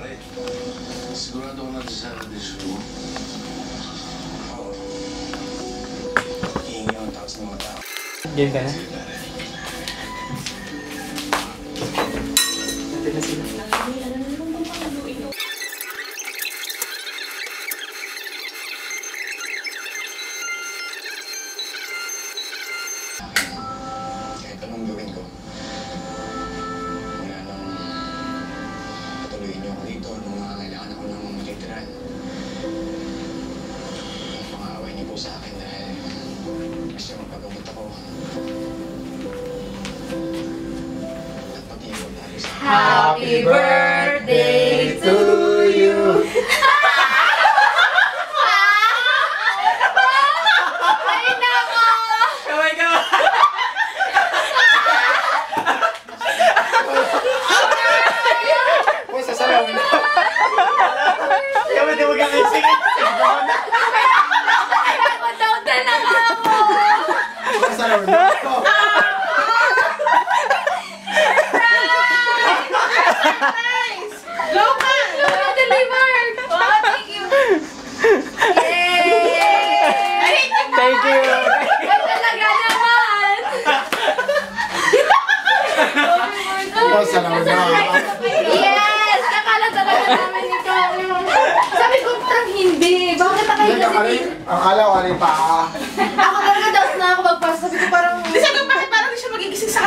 pare. Sigurado ko natin sa desisyon mo. Oo. Hihingi ang tao sa mga tao. Game ka na? Sige, pare. Natin na sila. Kahit anong gawin ko, kung anong patuloyin niyo ako dito, nung mga kailangan ako ng matitiran. Yung pang-aaway niyo po sa akin dahil gusto magpagamot ako. At pati yung pagdali sa akin. Happy birthday to you! Ay, nako! Kamay ka! Uy, sasalawin na! Kamay di mo gamit. Sige. Down na lang ako! Sasalawin na! Nice! Go ka! Go na deliver! Oh, thank you! Yay! Thank you. Ay, talaga naman! Sasalawin na! Yes! Nakala talaga namin ikaw. Sabi ko, parang hindi. Bakit Hindi, nakahila si akala ko pa. Ako talaga daw na ako magpasa. Sabi ko parang... Di sabi ko, bakit parang di siya magigising sa